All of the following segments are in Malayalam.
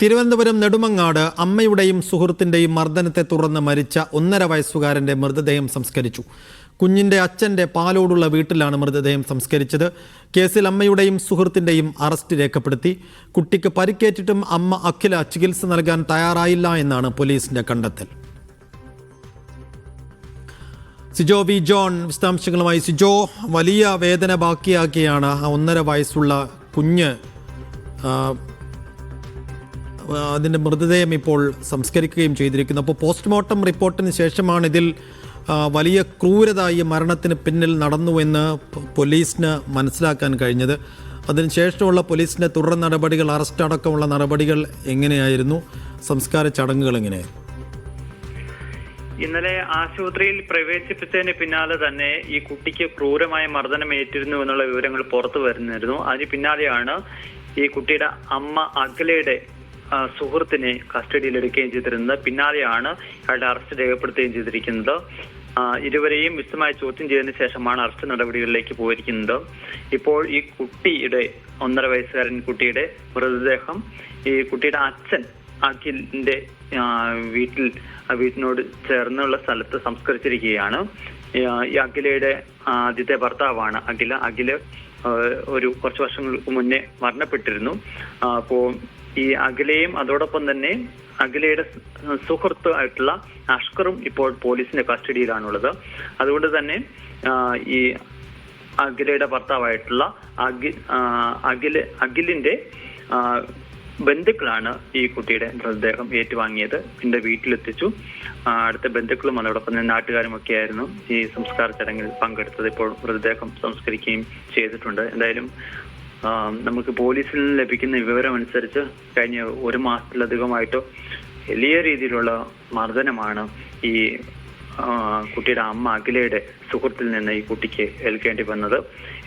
തിരുവനന്തപുരം നെടുമങ്ങാട് അമ്മയുടെയും സുഹൃത്തിന്റെയും മർദ്ദനത്തെ തുടർന്ന് മരിച്ച 1.5 വയസ്സുകാരന്റെ മൃതദേഹം സംസ്കരിച്ചു. കുഞ്ഞിന്റെ അച്ഛന്റെ പാലോടുള്ള വീട്ടിലാണ് മൃതദേഹം സംസ്കരിച്ചത്. കേസിൽ അമ്മയുടെയും സുഹൃത്തിന്റെയും അറസ്റ്റ് രേഖപ്പെടുത്തി. കുട്ടിക്ക് പരിക്കേറ്റിട്ടും അമ്മ അഖില ചികിത്സ നൽകാൻ തയ്യാറായില്ല എന്നാണ് പോലീസിന്റെ കണ്ടെത്തൽ. സിജോ വി ജോൺ വിശദാംശങ്ങളുമായി. സിജോ, വലിയ വേദന ബാക്കിയാക്കിയാണ് 1.5 വയസ്സുള്ള കുഞ്ഞ് അതിൻ്റെ മൃതദേഹം ഇപ്പോൾ സംസ്കരിക്കുകയും ചെയ്തിരിക്കുന്നു. അപ്പോൾ പോസ്റ്റ്മോർട്ടം റിപ്പോർട്ടിന് ശേഷമാണ് ഇതിൽ വലിയ ക്രൂരത ഈ മരണത്തിന് പിന്നിൽ നടന്നുവെന്ന് പോലീസിന് മനസ്സിലാക്കാൻ കഴിഞ്ഞത്. അതിനുശേഷമുള്ള പോലീസിൻ്റെ തുടർ നടപടികൾ, അറസ്റ്റ് അടക്കമുള്ള നടപടികൾ എങ്ങനെയായിരുന്നു? സംസ്കാര ചടങ്ങുകൾ എങ്ങനെയായിരുന്നു? ഇന്നലെ ആശുപത്രിയിൽ പ്രവേശിപ്പിച്ചതിന് പിന്നാലെ തന്നെ ഈ കുട്ടിക്ക് ക്രൂരമായ മർദ്ദനം ഏറ്റിരുന്നു എന്നുള്ള വിവരങ്ങൾ പുറത്തു വരുന്നിരുന്നു. അതിന് പിന്നാലെയാണ് ഈ കുട്ടിയുടെ അമ്മ അഖിലയുടെ സുഹൃത്തിനെ കസ്റ്റഡിയിലെടുക്കുകയും ചെയ്തിരുന്നത്. പിന്നാലെയാണ് അയാളുടെ അറസ്റ്റ് രേഖപ്പെടുത്തുകയും ചെയ്തിരിക്കുന്നത്. ഇരുവരെയും വിശദമായി ചോദ്യം ചെയ്തതിനു ശേഷമാണ് അറസ്റ്റ് നടപടികളിലേക്ക് പോയിരിക്കുന്നത്. ഇപ്പോൾ ഈ കുട്ടിയുടെ 1.5 വയസ്സുകാരൻ കുട്ടിയുടെ മൃതദേഹം ഈ കുട്ടിയുടെ അച്ഛൻ അഖിലിന്റെ വീട്ടിനോട് ചേർന്നുള്ള സ്ഥലത്ത് സംസ്കരിച്ചിരിക്കുകയാണ്. ഈ അഖിലയുടെ ആദ്യത്തെ ഭർത്താവാണ് അഖില് കുറച്ച് വർഷങ്ങൾക്ക് മുന്നേ മരണപ്പെട്ടിരുന്നു. അപ്പോൾ ഈ അഖിലയും അതോടൊപ്പം തന്നെ അഖിലയുടെ സുഹൃത്ത് ആയിട്ടുള്ള അഷ്കറും ഇപ്പോൾ പോലീസിന്റെ കസ്റ്റഡിയിലാണുള്ളത്. അതുകൊണ്ട് തന്നെ ഈ അഖിലയുടെ ഭർത്താവായിട്ടുള്ള അഖിലിന്റെ ബന്ധുക്കളാണ് ഈ കുട്ടിയുടെ മൃതദേഹം ഏറ്റുവാങ്ങിയത്. എന്റെ വീട്ടിലെത്തിച്ചു. അടുത്ത ബന്ധുക്കളും അതോടൊപ്പം തന്നെ നാട്ടുകാരും ഒക്കെ ആയിരുന്നു ഈ സംസ്കാര ചടങ്ങിൽ പങ്കെടുത്തത്. ഇപ്പോൾ മൃതദേഹം സംസ്കരിക്കുകയും ചെയ്തിട്ടുണ്ട്. എന്തായാലും നമുക്ക് പോലീസിൽ നിന്ന് ലഭിക്കുന്ന വിവരം അനുസരിച്ച് കഴിഞ്ഞ 1 മാസത്തിലധികമായിട്ട് വലിയ രീതിയിലുള്ള മർദ്ദനമാണ് ഈ കുട്ടിയുടെ അമ്മ അഖിലയുടെ സുഹൃത്തിൽ നിന്ന് ഈ കുട്ടിക്ക് ഏൽക്കേണ്ടി വന്നത്.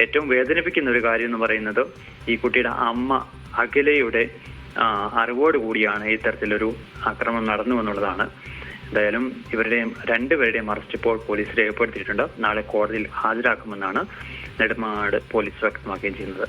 ഏറ്റവും വേദനിപ്പിക്കുന്ന ഒരു കാര്യം എന്ന് പറയുന്നത് ഈ കുട്ടിയുടെ അമ്മ അഖിലയുടെ അറിവോട് കൂടിയാണ് ഇത്തരത്തിലൊരു ആക്രമണം നടന്നു എന്നുള്ളതാണ്. എന്തായാലും രണ്ടുപേരുടെയും അറസ്റ്റ് ഇപ്പോൾ പോലീസ് രേഖപ്പെടുത്തിയിട്ടുണ്ട്. നാളെ കോടതിയിൽ ഹാജരാക്കുമെന്നാണ് നെടുമങ്ങാട് പോലീസ് വ്യക്തമാക്കുകയും ചെയ്യുന്നത്.